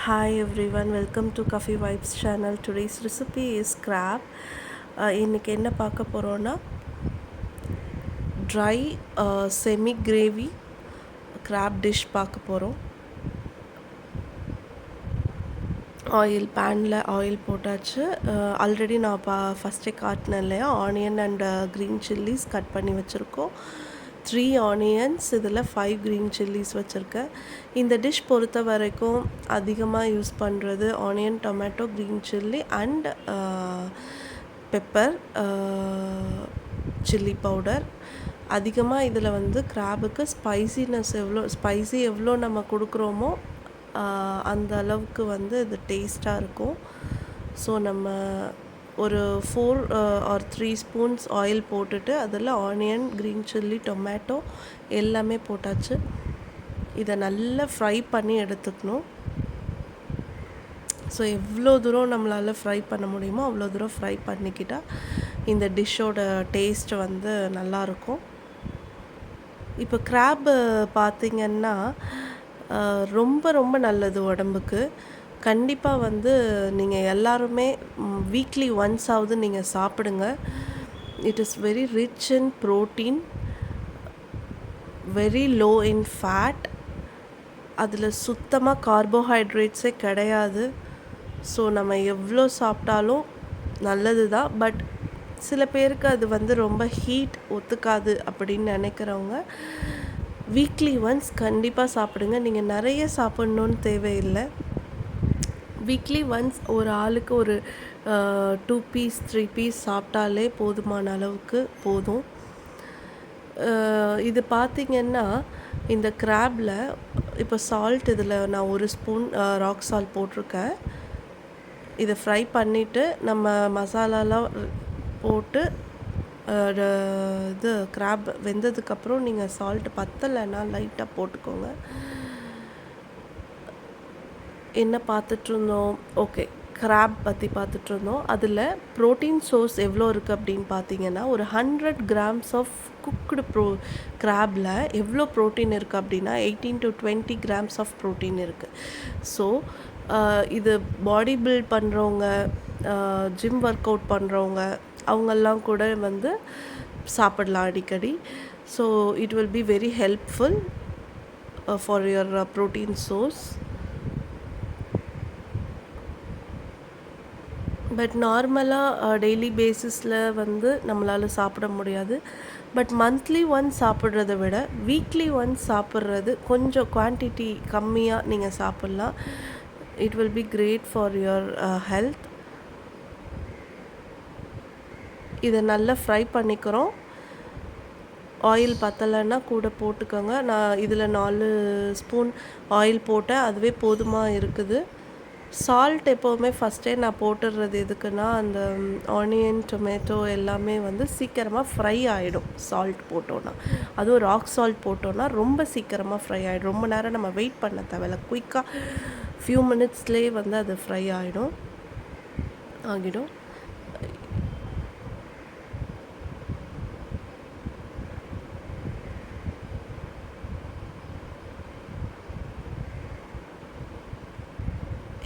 Hi everyone, welcome to Coffee Vibes channel. Today's recipe is crab. இன்னைக்கு என்ன பார்க்க போகிறோன்னா try semi gravy crab dish பார்க்க போகிறோம். பேனில் ஆயில் போட்டாச்சு. ஆல்ரெடி நான் ஃபஸ்ட்டே காட்டினேன் இல்லையா, onion and green chillies cut பண்ணி வச்சுருக்கோம். 3 ஆனியன்ஸ், இதில் 5 க்ரீன் சில்லிஸ் வச்சுருக்கேன். இந்த டிஷ் பொறுத்த வரைக்கும் அதிகமாக யூஸ் பண்ணுறது onion, tomato, green chilli and pepper, chilli powder. அதிகமாக இதில் வந்து கிராபுக்கு ஸ்பைசி எவ்வளோ நம்ம கொடுக்குறோமோ அந்த அளவுக்கு வந்து இது டேஸ்ட்டாக இருக்கும். ஸோ நம்ம ஒரு 4 ஆர் 3 ஸ்பூன்ஸ் ஆயில் போட்டுட்டு அதில் ஆனியன், க்ரீன் சில்லி, டொமேட்டோ எல்லாமே போட்டாச்சு. இதை நல்லா ஃப்ரை பண்ணி எடுத்துக்கணும். ஸோ எவ்வளோ தூரம் நம்மளால் ஃப்ரை பண்ண முடியுமோ அவ்வளோ தூரம் ஃப்ரை பண்ணிக்கிட்டால் இந்த டிஷ்ஷோட டேஸ்ட் வந்து நல்லாயிருக்கும். இப்போ கிராப்பு பார்த்திங்கன்னா ரொம்ப ரொம்ப நல்லது உடம்புக்கு. கண்டிப்பாக வந்து நீங்கள் எல்லாருமே வீக்லி ஒன்ஸாவது நீங்கள் சாப்பிடுங்க. It is very rich in protein, very low in fat. அதில் சுத்தமாக கார்போஹைட்ரேட்ஸே கிடையாது. ஸோ நம்ம எவ்வளோ சாப்பிட்டாலும் நல்லது தான். பட் சில பேருக்கு அது வந்து ரொம்ப ஹீட் ஒத்துக்காது அப்படின்னு நினைக்கிறவங்க வீக்லி ஒன்ஸ் கண்டிப்பாக சாப்பிடுங்க. நீங்கள் நிறைய சாப்பிட்ணுன்னு தேவையில்லை. வீக்லி ஒன்ஸ் ஒரு ஆளுக்கு ஒரு 2 பீஸ் 3 பீஸ் சாப்பிட்டாலே போதுமான அளவுக்கு போதும். இது பார்த்திங்கன்னா இந்த கிராபில் இப்போ சால்ட், இதில் நான் 1 ஸ்பூன் ராக் சால்ட் போட்டிருக்கேன். இதை ஃப்ரை பண்ணிவிட்டு நம்ம மசாலாலாம் போட்டு இது கிராப் வெந்ததுக்கப்புறம் நீங்கள் சால்ட் பத்தலைன்னா லைட்டாக போட்டுக்கோங்க. என்ன பார்த்துட்ருந்தோம்? ஓகே, கிராப் பற்றி பார்த்துட்ருந்தோம். அதில் ப்ரோட்டீன் சோர்ஸ் எவ்வளோ இருக்குது அப்படின்னு பார்த்தீங்கன்னா, ஒரு 100 கிராம்ஸ் ஆஃப் குக்குடு கிராபில் எவ்வளோ ப்ரோட்டீன் இருக்குது அப்படின்னா 18 to 20 கிராம்ஸ் ஆஃப் ப்ரோட்டீன் இருக்குது. ஸோ இது பாடி பில்ட் பண்ணுறவங்க, ஜிம் ஒர்க் அவுட் பண்ணுறவங்க அவங்கெல்லாம் கூட வந்து சாப்பிடலாம் அடிக்கடி. So it will be very helpful for your protein source. But நார்மலாக டெய்லி பேசிஸில் வந்து நம்மளால் சாப்பிட முடியாது. பட் மந்த்லி ஒன்ஸ் சாப்பிட்றத விட வீக்லி ஒன்ஸ் சாப்பிட்றது கொஞ்சம் குவான்டிட்டி கம்மியாக நீங்கள் சாப்பிட்லாம். It will be great for your health. இதை நல்லா ஃப்ரை பண்ணிக்கிறோம். ஆயில் பத்தலைன்னா கூட போட்டுக்கோங்க. நான் இதில் 4 ஸ்பூன் ஆயில் போட்டேன், அதுவே போதுமாக இருக்குது. சால்ட் எப்போவுமே ஃபஸ்ட்டே நான் போட்டுடுறது எதுக்குன்னா, அந்த ஆனியன், டொமேட்டோ எல்லாமே வந்து சீக்கிரமாக ஃப்ரை ஆகிடும் சால்ட் போட்டோன்னா. அதுவும் ராக் சால்ட் போட்டோன்னா ரொம்ப சீக்கிரமாக ஃப்ரை ஆகிடும். ரொம்ப நேரம் நம்ம வெயிட் பண்ண தேவையில்ல. குயிக்காக ஃபியூ மினிட்ஸ்லேயே வந்து அது ஃப்ரை ஆகிடும்.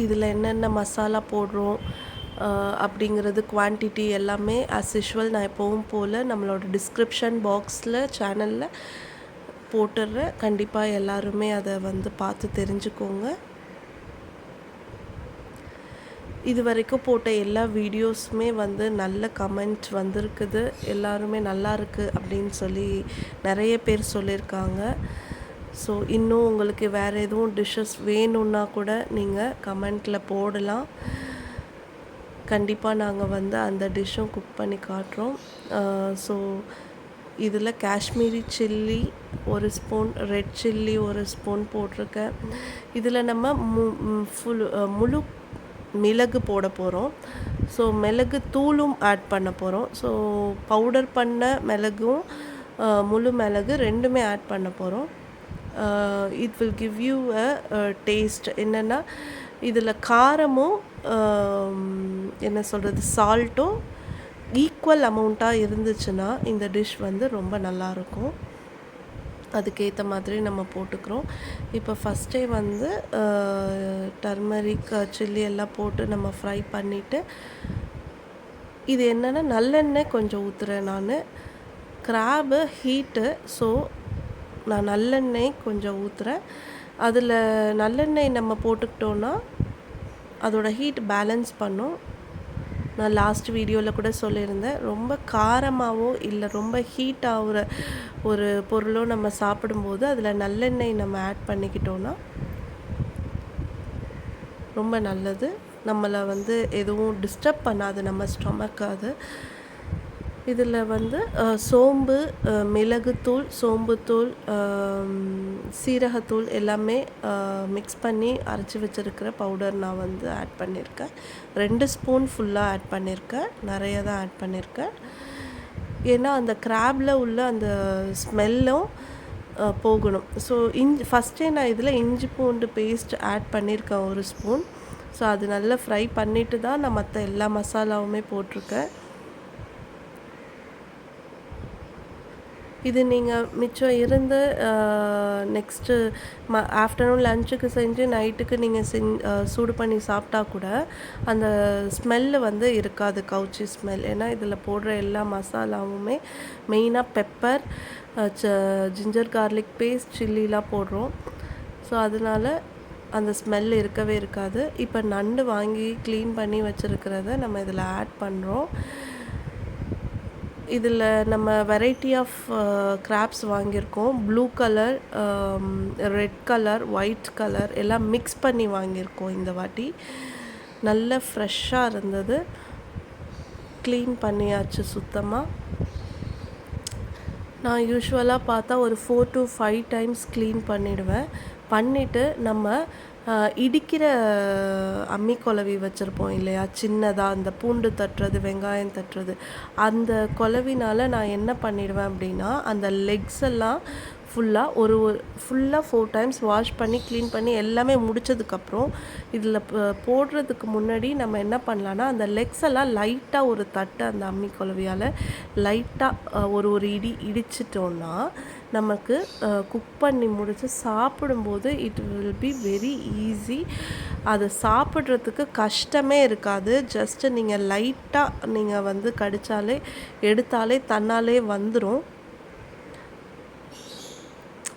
இதில் என்னென்ன மசாலா போடுறோம் அப்படிங்கிறது குவான்டிட்டி எல்லாமே ஆஸ் யூஷுவல் நான் எப்போவும் போல் நம்மளோட டிஸ்கிரிப்ஷன் பாக்ஸில் சேனலில் போட்டுடுறேன். கண்டிப்பாக எல்லாருமே அதை வந்து பார்த்து தெரிஞ்சுக்கோங்க. இது வரைக்கும் போட்ட எல்லா வீடியோஸுமே வந்து நல்ல கமெண்ட் வந்திருக்குது. எல்லாருமே நல்லா இருக்குது அப்படின்னு சொல்லி நிறைய பேர் சொல்லியிருக்காங்க. ஸோ இன்னும் உங்களுக்கு வேறு எதுவும் டிஷ்ஷஸ் வேணும்னா கூட நீங்கள் கமெண்ட்டில் போடலாம். கண்டிப்பாக நாங்கள் வந்து அந்த டிஷ்ஷும் குக் பண்ணி காட்டுறோம். ஸோ இதில் Kashmiri chilli 1 spoon, red chilli 1 spoon போட்டிருக்கேன். இதில் நம்ம முழு மிளகு போட போகிறோம். ஸோ மிளகு தூளும் ஆட் பண்ண போகிறோம். ஸோ பவுடர் பண்ண மிளகும் முழு மிளகு ரெண்டுமே ஆட் பண்ண போகிறோம். It will give you a taste. என்னென்னா இதில் காரமும் என்ன சொல்கிறது சால்ட்டும் ஈக்குவல் அமௌண்ட்டாக இருந்துச்சுன்னா இந்த டிஷ் வந்து ரொம்ப நல்லாயிருக்கும். அதுக்கேற்ற மாதிரி நம்ம போட்டுக்கிறோம். இப்போ ஃபஸ்ட்டே வந்து டர்மரிக் சில்லி எல்லாம் போட்டு நம்ம ஃப்ரை பண்ணிவிட்டு, இது என்னென்னா நல்லெண்ணெய் கொஞ்சம் ஊற்றுறேன் நான். கிராபு ஹீட்டு, ஸோ நான் நல்லெண்ணெய் கொஞ்சம் ஊற்றுறேன். அதில் நல்லெண்ணெய் நம்ம போட்டுக்கிட்டோன்னா அதோட ஹீட் பேலன்ஸ் பண்ணும். நான் லாஸ்ட் வீடியோவில் கூட சொல்லியிருந்தேன், ரொம்ப காரமாகவோ இல்லை ரொம்ப ஹீட் ஆகிற ஒரு பொருளோ நம்ம சாப்பிடும்போது அதில் நல்லெண்ணெய் நம்ம ஆட் பண்ணிக்கிட்டோன்னா ரொம்ப நல்லது. நம்மளை வந்து எதுவும் டிஸ்டர்ப் பண்ணாது நம்ம ஸ்டொமக். அது இதில் வந்து சோம்பு, மிளகுத்தூள், சோம்புத்தூள், சீரகத்தூள் எல்லாமே மிக்ஸ் பண்ணி அரைச்சி வச்சுருக்கிற பவுடர் நான் வந்து ஆட் பண்ணியிருக்கேன். 2 ஸ்பூன் ஃபுல்லாக ஆட் பண்ணியிருக்கேன். நிறைய தான் ஆட் பண்ணியிருக்கேன். ஏன்னா அந்த கிராபில் உள்ள அந்த ஸ்மெல்லும் போகணும். ஸோ ஃபஸ்ட்டே நான் இதில் இஞ்சி பூண்டு பேஸ்ட் ஆட் பண்ணியிருக்கேன் 1 ஸ்பூன். ஸோ அது நல்லா ஃப்ரை பண்ணிவிட்டு தான் நான் மற்ற எல்லா மசாலாவுமே போட்டிருக்கேன். இது நீங்கள் மிச்சம் இருந்து நெக்ஸ்ட்டு ஆஃப்டர்நூன் லஞ்சுக்கு செஞ்சு நைட்டுக்கு நீங்கள் சூடு பண்ணி சாப்பிட்டா கூட அந்த ஸ்மெல்லு வந்து இருக்காது, கவுச்சி ஸ்மெல். ஏன்னா இதில் போடுற எல்லா மசாலாவுமே மெயினாக பெப்பர், ஜிஞ்சர் கார்லிக் பேஸ்ட், சில்லிலாம் போடுறோம். ஸோ அதனால் அந்த ஸ்மெல் இருக்கவே இருக்காது. இப்போ நண்டு வாங்கி க்ளீன் பண்ணி வச்சுருக்கிறத நம்ம இதில் ஆட் பண்ணுறோம். இதில் நம்ம வெரைட்டி ஆஃப் கிராப்ஸ் வாங்கியிருக்கோம். Blue colour, red colour, white colour எல்லாம் மிக்ஸ் பண்ணி வாங்கியிருக்கோம் இந்த வாட்டி. நல்ல ஃப்ரெஷ்ஷாக இருந்தது. க்ளீன் பண்ணியாச்சு சுத்தமாக. நான் யூஸ்வலாக பார்த்தா ஒரு 4 to 5 டைம்ஸ் க்ளீன் பண்ணிவிடுவேன். பண்ணிவிட்டு நம்ம இடிக்கிற அம்மி குலவி வச்சுருப்போம் இல்லையா, சின்னதாக அந்த பூண்டு தட்டுறது, வெங்காயம் தட்டுறது, அந்த குலவினால் நான் என்ன பண்ணிடுவேன் அப்படின்னா, அந்த லெக்ஸ் எல்லாம் ஃபுல்லாக 4 டைம்ஸ் வாஷ் பண்ணி க்ளீன் பண்ணி எல்லாமே முடித்ததுக்கப்புறம் இதில் போடுறதுக்கு முன்னாடி நம்ம என்ன பண்ணலான்னா, அந்த லெக்ஸ் எல்லாம் லைட்டாக ஒரு தட்டு அந்த அம்மி குலவியால் லைட்டாக ஒரு இடிச்சிட்டோன்னா நமக்கு குக் பண்ணி முடித்து சாப்பிடும்போது it will be very easy. அதை சாப்பிட்றதுக்கு கஷ்டமே இருக்காது. ஜஸ்ட்டு நீங்கள் லைட்டாக நீங்கள் வந்து கடித்தாலே எடுத்தாலே தன்னாலே வந்துடும்.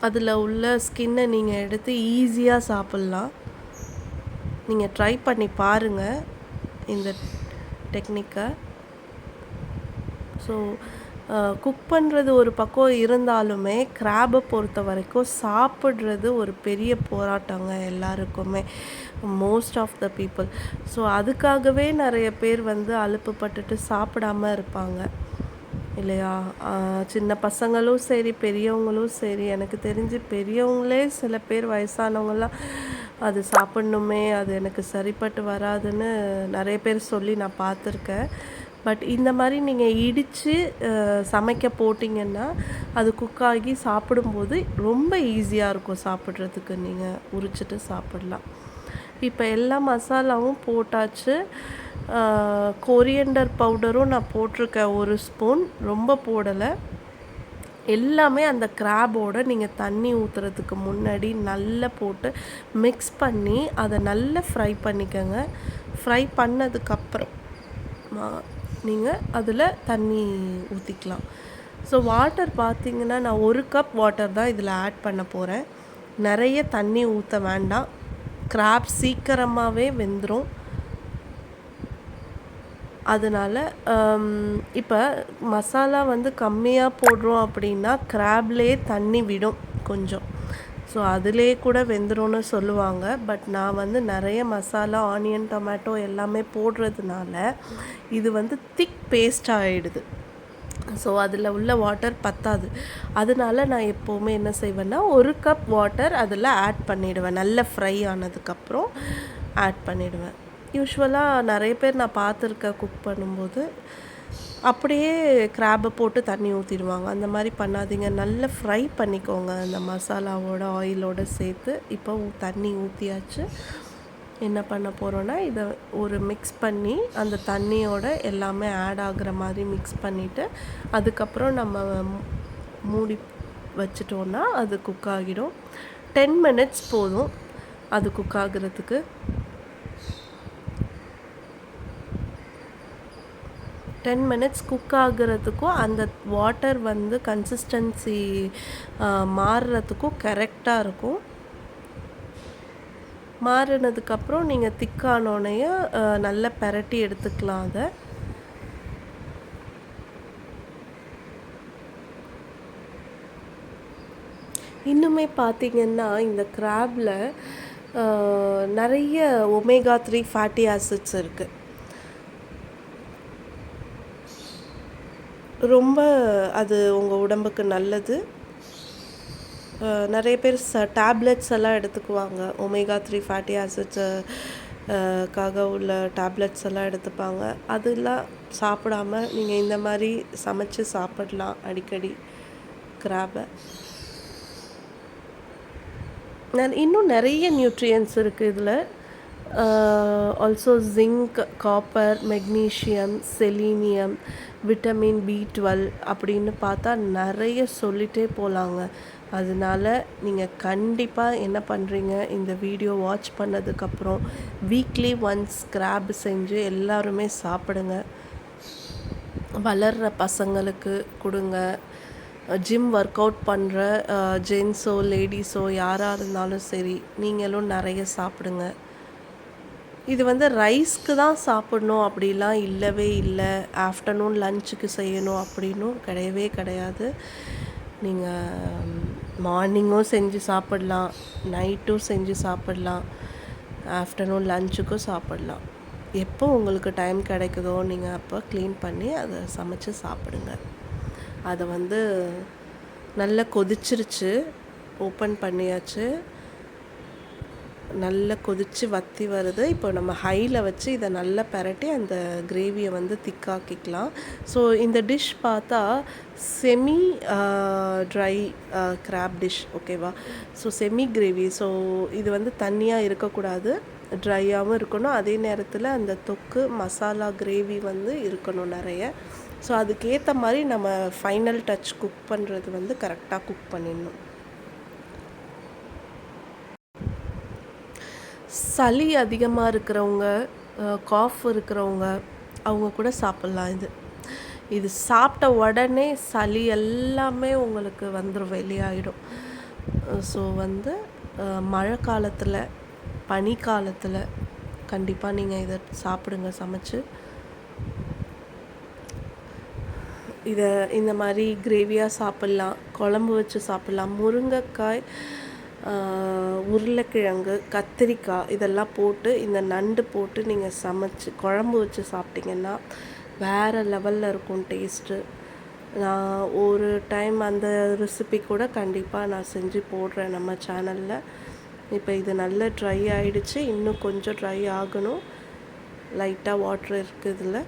அதில் உள்ள ஸ்கின்னை நீங்கள் எடுத்து ஈஸியாக சாப்பிட்லாம். நீங்கள் ட்ரை பண்ணி பாருங்கள் இந்த டெக்னிக்கை. ஸோ குக் பண்ணுறது ஒரு பக்கம் இருந்தாலுமே கிராபை பொறுத்த வரைக்கும் சாப்பிட்றது ஒரு பெரிய போராட்டங்க எல்லாருக்குமே, most of the people. So அதுக்காகவே நிறைய பேர் வந்து அலுப்பு பட்டுட்டு சாப்பிடாமல் இருப்பாங்க இல்லையா. சின்ன பசங்களும் சரி, பெரியவங்களும் சரி. எனக்கு தெரிஞ்சு பெரியவங்களே சில பேர் வயசானவங்களாம் அது சாப்பிட்ணுமே, அது எனக்கு சரிப்பட்டு வராதுன்னு நிறைய பேர் சொல்லி நான் பார்த்துருக்கேன். பட் இந்த மாதிரி நீங்கள் இடித்து சமைக்க போட்டிங்கன்னா அது குக்காகி சாப்பிடும்போது ரொம்ப ஈஸியாக இருக்கும் சாப்பிட்றதுக்கு. நீங்கள் உரிச்சிட்டு சாப்பிட்லாம். இப்போ எல்லா மசாலாவும் போட்டாச்சு. கொரியண்டர் பவுடரும் நான் போட்டிருக்கேன் 1 ஸ்பூன், ரொம்ப போடலை. எல்லாமே அந்த கிராபோடு நீங்கள் தண்ணி ஊற்றுறதுக்கு முன்னாடி நல்லா போட்டு மிக்ஸ் பண்ணி அதை நல்லா ஃப்ரை பண்ணிக்கோங்க. ஃப்ரை பண்ணதுக்கப்புறம் நீங்கள் அதில் தண்ணி ஊற்றிக்கலாம். ஸோ வாட்டர் பார்த்திங்கன்னா நான் 1 கப் வாட்டர் தான் இதில் ஆட் பண்ண போகிறேன். நிறைய தண்ணி ஊற்ற வேண்டாம். கிராப் சீக்கிரமாகவே வெந்துடும். அதனால் இப்போ மசாலா வந்து கம்மியாக போடுறோம் அப்படின்னா கிராப்லேயே தண்ணி விடும் கொஞ்சம். ஸோ அதிலே கூட வெந்துடும்னு சொல்லுவாங்க. பட் நான் வந்து நிறைய மசாலா, ஆனியன், டொமேட்டோ எல்லாமே போடுறதுனால இது வந்து திக் பேஸ்ட் ஆகிடுது. ஸோ அதில் உள்ள வாட்டர் பத்தாது. அதனால நான் எப்போவுமே என்ன செய்வேன்னா 1 கப் வாட்டர் அதில் ஆட் பண்ணிவிடுவேன். நல்லா ஃப்ரை ஆனதுக்கப்புறம் ஆட் பண்ணிவிடுவேன். யூஸ்வலாக நிறைய பேர் நான் பார்த்துருக்கேன் குக் பண்ணும்போது அப்படியே கிராபை போட்டு தண்ணி ஊற்றிடுவாங்க. அந்த மாதிரி பண்ணாதீங்க. நல்லா ஃப்ரை பண்ணிக்கோங்க அந்த மசாலாவோட ஆயிலோடு சேர்த்து. இப்போ தண்ணி ஊற்றியாச்சு. என்ன பண்ண போகிறோன்னா இதை ஒரு மிக்ஸ் பண்ணி அந்த தண்ணியோட எல்லாமே ஆட் ஆகுற மாதிரி மிக்ஸ் பண்ணிவிட்டு அதுக்கப்புறம் நம்ம மூடி வச்சிட்டோன்னா அது குக் ஆகிடும். 10 மினிட்ஸ் போதும். அது குக் ஆகுறதுக்கு. 10 மினிட்ஸ் குக் ஆகுறதுக்கும் அந்த வாட்டர் வந்து கன்சிஸ்டன்சி மாறுறதுக்கும் கரெக்டாக இருக்கும். மாறினதுக்கப்புறம் நீங்கள் திக்கானோடனே நல்லா பெரட்டி எடுத்துக்கலாம் அதை. இன்னுமே பார்த்தீங்கன்னா இந்த கிராபில் நிறைய ஒமேகா 3 ஃபேட்டி ஆசிட்ஸ் இருக்குது. ரொம்ப அது உங்கள் உடம்புக்கு நல்லது. நிறைய பேர் டேப்லெட்ஸ் எல்லாம் எடுத்துக்குவாங்க. ஒமேகா 3 ஃபேட்டி ஆசிட்ஸு க்காக உள்ள டேப்லெட்ஸ் எல்லாம் எடுத்துப்பாங்க. அதெல்லாம் சாப்பிடாம நீங்கள் இந்த மாதிரி சமைச்சு சாப்பிடலாம் அடிக்கடி கிராபை. இன்னும் நிறைய நியூட்ரியன்ஸ் இருக்குது இதில். Also zinc, copper, magnesium, selenium, vitamin B12 அப்படின்னு பார்த்தா நிறைய சொல்லிகிட்டே போகலாங்க. அதனால நீங்கள் கண்டிப்பாக என்ன பண்ணுறீங்க, இந்த வீடியோ வாட்ச் பண்ணதுக்கப்புறம் வீக்லி ஒன்ஸ் கிராப் செஞ்சு எல்லாருமே சாப்பிடுங்க. வளர்கிற பசங்களுக்கு கொடுங்க. ஜிம் ஒர்க் அவுட் பண்ணுற ஜென்ஸோ லேடிஸோ யாராக இருந்தாலும் சரி, நீங்களும் நிறைய சாப்பிடுங்க. இது வந்து ரைஸ்க்கு தான் சாப்பிடணும் அப்படிலாம் இல்லவே இல்லை. ஆஃப்டர்நூன் லஞ்சுக்கு செய்யணும் அப்படின்னும் கிடையவே கிடையாது. நீங்கள் மார்னிங்கும் செஞ்சு சாப்பிடலாம், நைட்டும் செஞ்சு சாப்பிடலாம், ஆஃப்டர்நூன் லஞ்சுக்கும் சாப்பிடலாம். எப்போ உங்களுக்கு டைம் கிடைக்குதோ நீங்கள் அப்போ க்ளீன் பண்ணி அதை சமைச்சு சாப்பிடுங்க. அதை வந்து நல்லா கொதிச்சிருச்சு, ஓப்பன் பண்ணியாச்சு, நல்லா கொதித்து வற்றி வருது. இப்போ நம்ம ஹையில் வச்சு இதை நல்லா பெரட்டி அந்த கிரேவியை வந்து திக்காக்கிக்கலாம். ஸோ இந்த டிஷ் பார்த்தா செமி ட்ரை கிராப் டிஷ், ஓகேவா? So semi gravy. ஸோ இது வந்து தண்ணியாக இருக்கக்கூடாது, ட்ரையாகவும் இருக்கணும். அதே நேரத்தில் அந்த தொக்கு மசாலா கிரேவி வந்து இருக்கணும் நிறைய. ஸோ அதுக்கேற்ற மாதிரி நம்ம ஃபைனல் டச் குக் பண்ணுறது வந்து கரெக்டாக குக் பண்ணிடணும். சளி அதிகமாக இருக்கிறவங்க, காஃப் இருக்கிறவங்க, அவங்க கூட சாப்பிட்லாம். இது சாப்பிட்ட உடனே சளி எல்லாமே உங்களுக்கு வந்துடும், வெளியாகிடும். ஸோ வந்து மழை காலத்தில், பனி காலத்தில் கண்டிப்பாக நீங்கள் இதை சாப்பிடுங்க சமைச்சு. இதை இந்த மாதிரி கிரேவியாக சாப்பிட்லாம், குழம்பு வச்சு சாப்பிட்லாம். முருங்கைக்காய், உருளைக்கிழங்கு, கத்திரிக்காய் இதெல்லாம் போட்டு, இந்த நண்டு போட்டு நீங்கள் சமைச்சு குழம்பு வச்சு சாப்பிட்டிங்கன்னா வேறு லெவலில் இருக்கும் டேஸ்ட்டு. நான் ஒரு டைம் அந்த ரெசிபி கூட கண்டிப்பாக நான் செஞ்சு போடுறேன் நம்ம சேனலில். இப்போ இது நல்லா ட்ரை ஆகிடுச்சு, இன்னும் கொஞ்சம் ட்ரை ஆகணும். லைட்டாக வாட்ரு இருக்குது இதில்.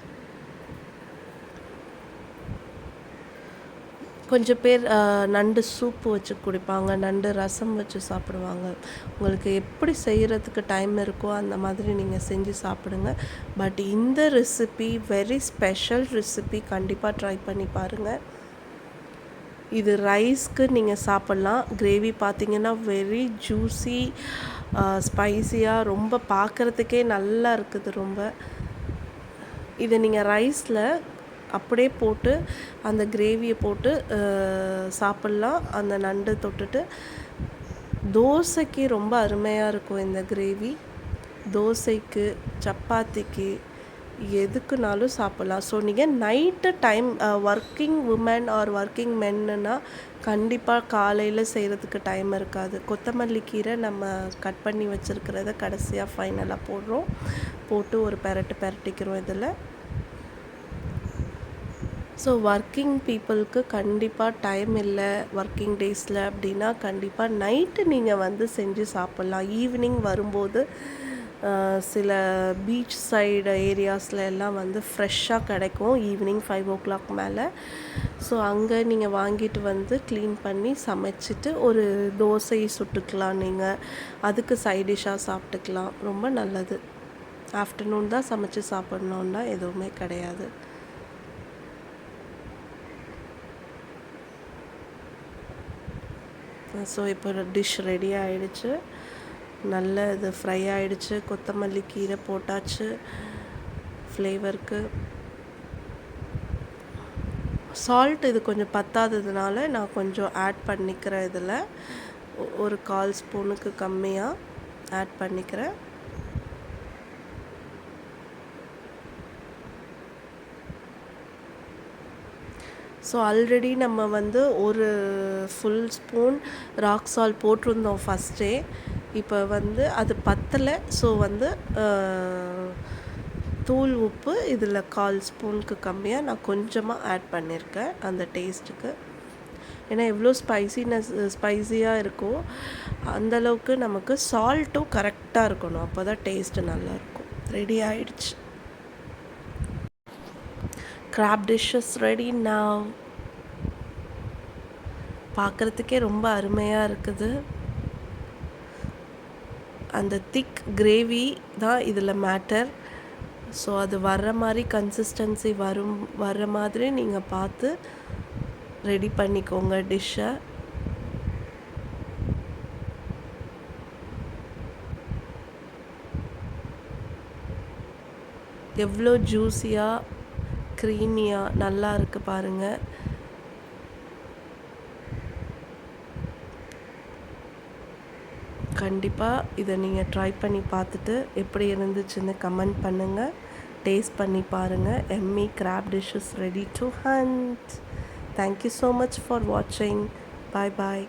கொஞ்சம் பேர் நண்டு சூப்பு வச்சு குடிப்பாங்க, நண்டு ரசம் வச்சு சாப்பிடுவாங்க. உங்களுக்கு எப்படி செய்கிறதுக்கு டைம் இருக்கோ அந்த மாதிரி நீங்கள் செஞ்சு சாப்பிடுங்க. பட் இந்த ரெசிபி வெரி ஸ்பெஷல் ரெசிபி, கண்டிப்பாக ட்ரை பண்ணி பாருங்கள். இது ரைஸ்க்கு நீங்கள் சாப்பிட்லாம். கிரேவி பார்த்திங்கன்னா வெரி ஜூஸி, ஸ்பைஸியாக, ரொம்ப பார்க்குறதுக்கே நல்லா இருக்குது ரொம்ப. இதை நீங்கள் ரைஸில் அப்படியே போட்டு அந்த கிரேவியை போட்டு சாப்பிட்லாம், அந்த நண்டு தொட்டுட்டு. தோசைக்கு ரொம்ப அருமையாக இருக்கும் இந்த கிரேவி. தோசைக்கு, சப்பாத்திக்கு, எதுக்குனாலும் சாப்பிட்லாம். ஸோ நீங்கள் night time working women or working மென்னுன்னா கண்டிப்பாக காலையில் செய்கிறதுக்கு டைம் இருக்காது. கொத்தமல்லி கீரை நம்ம கட் பண்ணி வச்சுருக்கிறத கடைசியாக ஃபைனலாக போட்டு ஒரு பெரட்டிக்கிறோம் இதில். ஸோ ஒர்க்கிங் பீப்புளுக்கு கண்டிப்பாக டைம் இல்லை ஒர்க்கிங் டேஸில் அப்படின்னா கண்டிப்பாக நைட்டு நீங்கள் வந்து செஞ்சு சாப்பிட்லாம். ஈவினிங் வரும்போது சில பீச் சைடு ஏரியாஸில் எல்லாம் வந்து ஃப்ரெஷ்ஷாக கிடைக்கும் ஈவினிங் 5 o'clock மேலே. ஸோ அங்கே நீங்கள் வாங்கிட்டு வந்து க்ளீன் பண்ணி சமைச்சிட்டு ஒரு தோசை சுட்டுக்கலாம். நீங்கள் அதுக்கு சைடிஷ்ஷாக சாப்பிட்டுக்கலாம். ரொம்ப நல்லது. ஆஃப்டர்நூன் தான் சமைச்சு சாப்பிட்ணுன்னா எதுவுமே கிடையாது. ஸோ இப்போ டிஷ் ரெடி ஆகிடுச்சு. நல்ல இது ஃப்ரை ஆகிடுச்சு. கொத்தமல்லி கீரை போட்டாச்சு ஃப்ளேவருக்கு. சால்ட் இது கொஞ்சம் பத்தாததுனால நான் கொஞ்சம் ஆட் பண்ணிக்கிறேன். இதில் ஒரு 1/4 ஸ்பூனுக்கு கம்மியாக ஆட் பண்ணிக்கிறேன். ஸோ ஆல்ரெடி நம்ம வந்து ஒரு ஃபுல் ஸ்பூன் ராக் சால்ட் போட்டிருந்தோம் ஃபஸ்ட்டே. இப்போ வந்து அது பத்தலை. ஸோ வந்து தூள் உப்பு இதில் 1/4 ஸ்பூனுக்கு கம்மியாக நான் கொஞ்சமாக ஆட் பண்ணியிருக்கேன் அந்த டேஸ்ட்டுக்கு. ஏன்னா எவ்வளோ ஸ்பைஸியாக இருக்கோ அந்தளவுக்கு நமக்கு சால்ட்டும் கரெக்டாக இருக்கணும். அப்போ தான் டேஸ்ட்டு நல்லாயிருக்கும். ரெடி ஆகிடுச்சு. crab dishes ready now. பார்க்குறதுக்கே ரொம்ப அருமையாக இருக்குது. அந்த திக் கிரேவி தான் இதில் மேட்டர். ஸோ அது வர்ற மாதிரி கன்சிஸ்டன்சி வர்ற மாதிரி நீங்கள் பார்த்து ரெடி பண்ணிக்கோங்க டிஷ்ஷை. எவ்வளோ ஜூஸியாக க்ரீமியாக நல்லா இருக்குது பாருங்கள். கண்டிப்பாக இதை நீங்கள் ட்ரை பண்ணி பார்த்துட்டு எப்படி இருந்துச்சுன்னு கமெண்ட் பண்ணுங்கள். டேஸ்ட் பண்ணி பாருங்கள். எம்மி crab dish is ready to hunt. Thank you so much for watching. Bye bye.